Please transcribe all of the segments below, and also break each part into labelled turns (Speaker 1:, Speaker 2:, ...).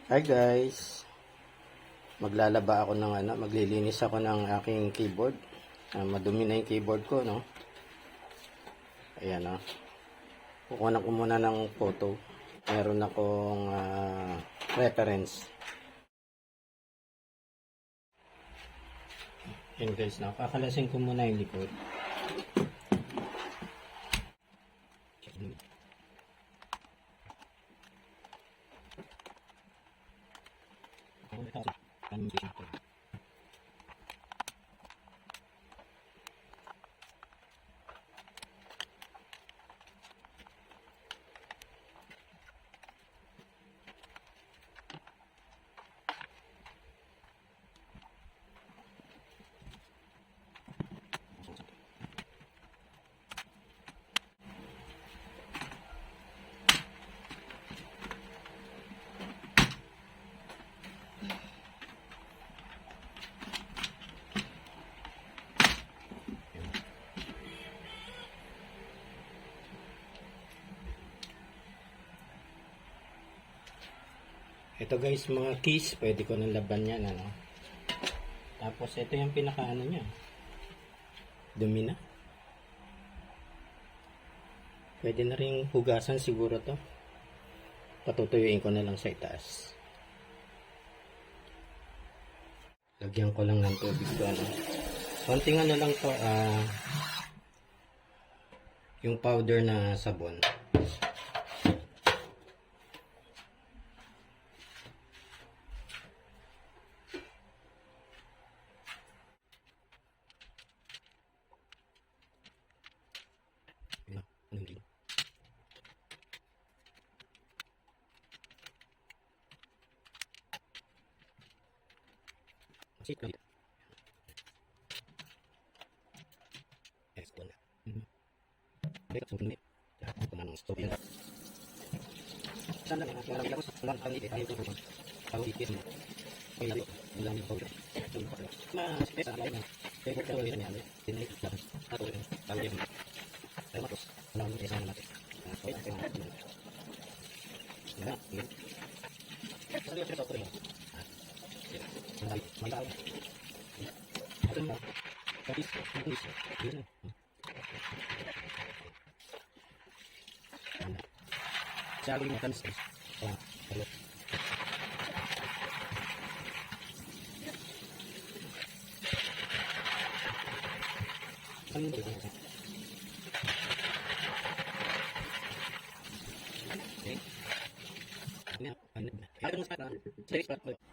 Speaker 1: Hi guys, maglalaba ako ng maglilinis ako ng aking keyboard. Madumi na yung keyboard ko, no? Ayan, kukuha ko muna ng photo. Meron akong reference. Ayan guys, kakalasin ko muna yung likod. Ito guys, mga keys, pwede ko nang laban yan, Tapos ito yung pinakaano niya. Dumi na. Pwede na ring hugasan siguro to. Patutuyuin ko na lang sa itaas. Lagyan ko lang ng tubig to, konting lang to, yung powder na sabon.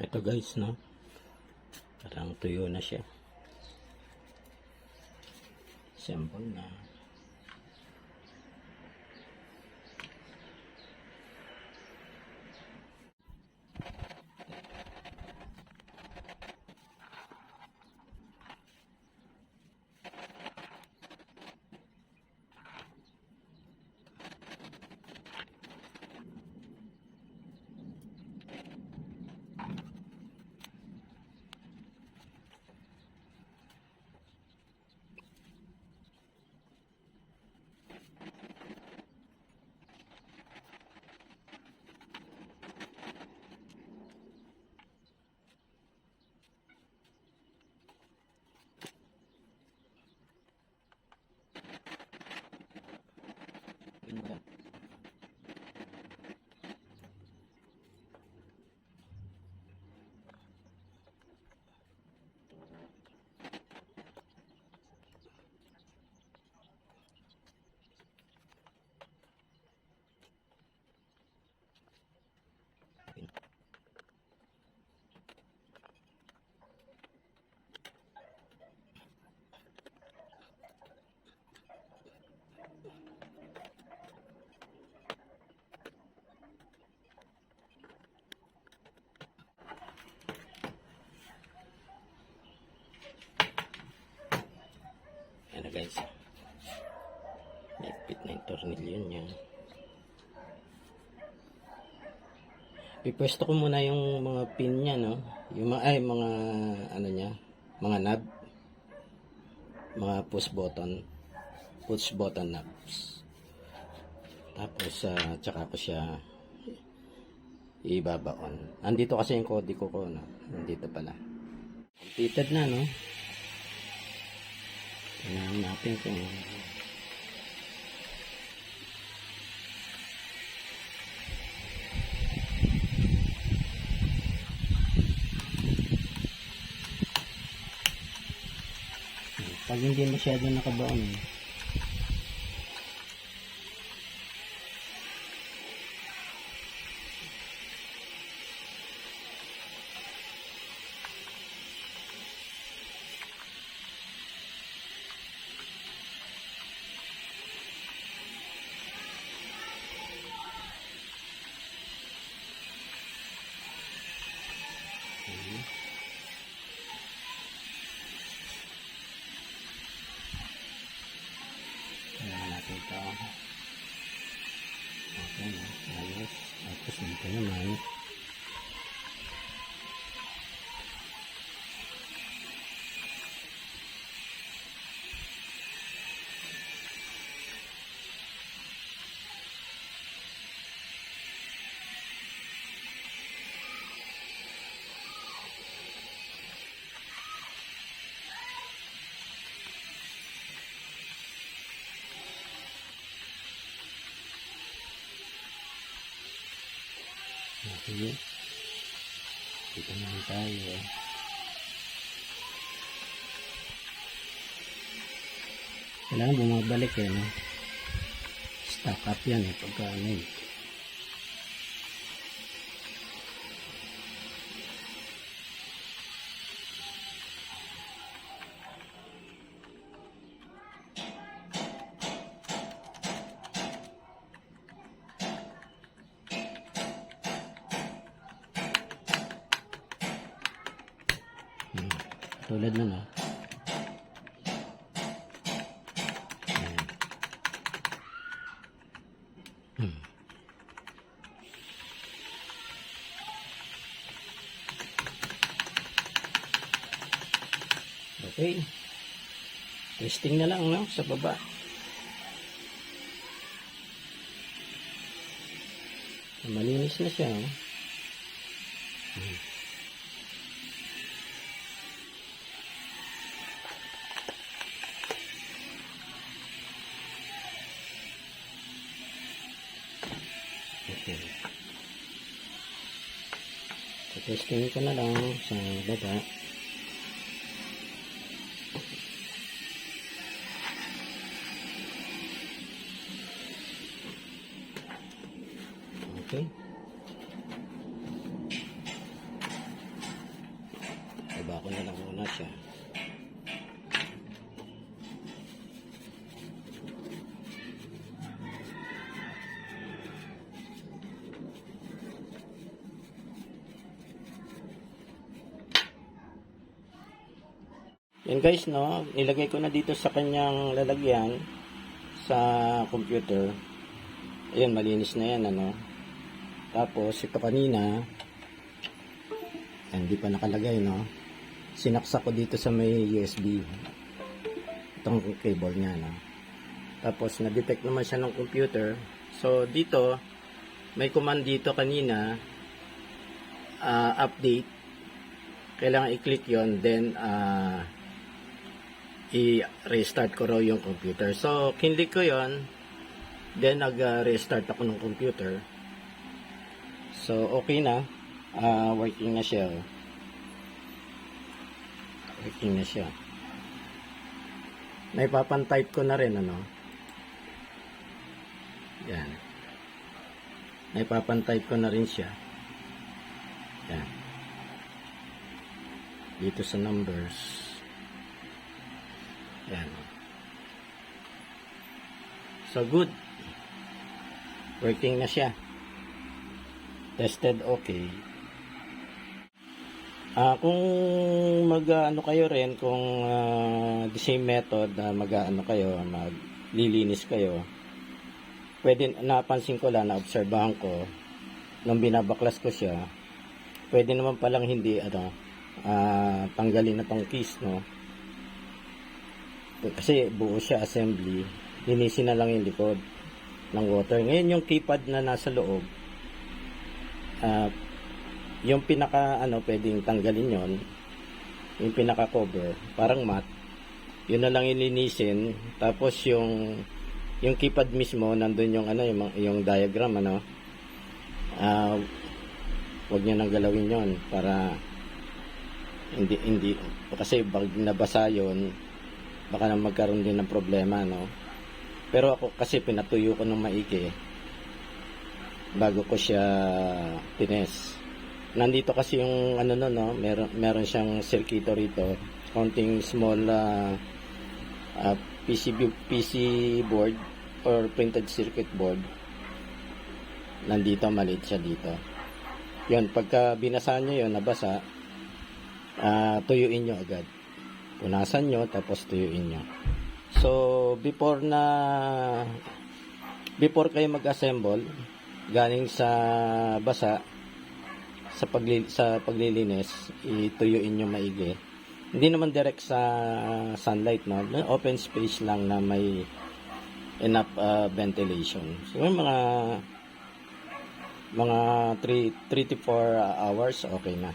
Speaker 1: Ito guys, parang tuyo na siya. Sample na. Guys, naipit na yung tornilyo niya. Pipwesto ko muna yung mga pin niya, yung mga niya, mga knob, mga push button knobs. Tapos tsaka ko siya ibabaon. Andito kasi yung kode ko, no? Nandito pala. Completed na, no? Tingnan natin kung pag hindi masyado nakabaon. Tingnan natin ito. Okay na, ayos. Tapos dito naman. Okay. Dito naman tayo. Kailangan bumabalik eh, no? Stack up yan eh, pagka ano eh. Tulad nun, oh. Okay. Testing na lang, no? Sa baba. Malinis na siya, oh. Okay. So, testing ko na lang sa baba. Okay. Baba ko na lang muna siya. Yan guys, no, nilagay ko na dito sa kanyang lalagyan sa computer. Ayun, malinis na yan, ano. Tapos ito kanina, hindi pa nakalagay, no. Sinaksak ko dito sa may USB. Itong cable niya, no. Tapos na-detect naman siya ng computer. So dito, may command dito kanina, update. Kailangan i-click yon, then i-restart ko raw yung computer. So, kinlik ko yon, then nag-restart ako ng computer. So, okay na. Working na siya. Working na siya. Naipapan-type ko na rin, ano. Yan. Naipapan-type ko na rin siya. Yan. Dito sa numbers. Yan. So, good. Working na siya. Tested okay. Kung mag-ano kayo rin, kung the same method na mag-ano kayo, maglilinis kayo, pwede, napansin ko lang, naobserbahan ko, nung binabaklas ko siya, pwede naman palang hindi, tanggalin na tong keys, no? Kasi buo siya assembly, linisin na lang yung likod ng water. Ngayon yung keypad na nasa loob, ah, yung pinaka ano pwedeng tanggalin yon, yung pinaka cover parang mat, yun na lang ilinisin. Tapos yung keypad mismo nandun yung ano yung diagram ano, ah wag niyo nang galawin yon para hindi kasi pag nabasa yon baka na magkaroon din ng problema no. Pero ako kasi pinatuyo ko ng maigi bago ko siya pines. Nandito kasi yung ano no, meron siyang circuito rito, counting small PC board or printed circuit board. Nandito maliit siya dito. Yun, pagka binasa nyo yun, nabasa, tuyuin nyo agad. Punasan nyo, tapos tuyuin nyo. So, before kayo mag-assemble, galing sa basa, sa paglilinis, ituyuin nyo maigi. Hindi naman direct sa sunlight, no? Open space lang na may enough ventilation. So, yung mga 3 to 4 hours, okay na.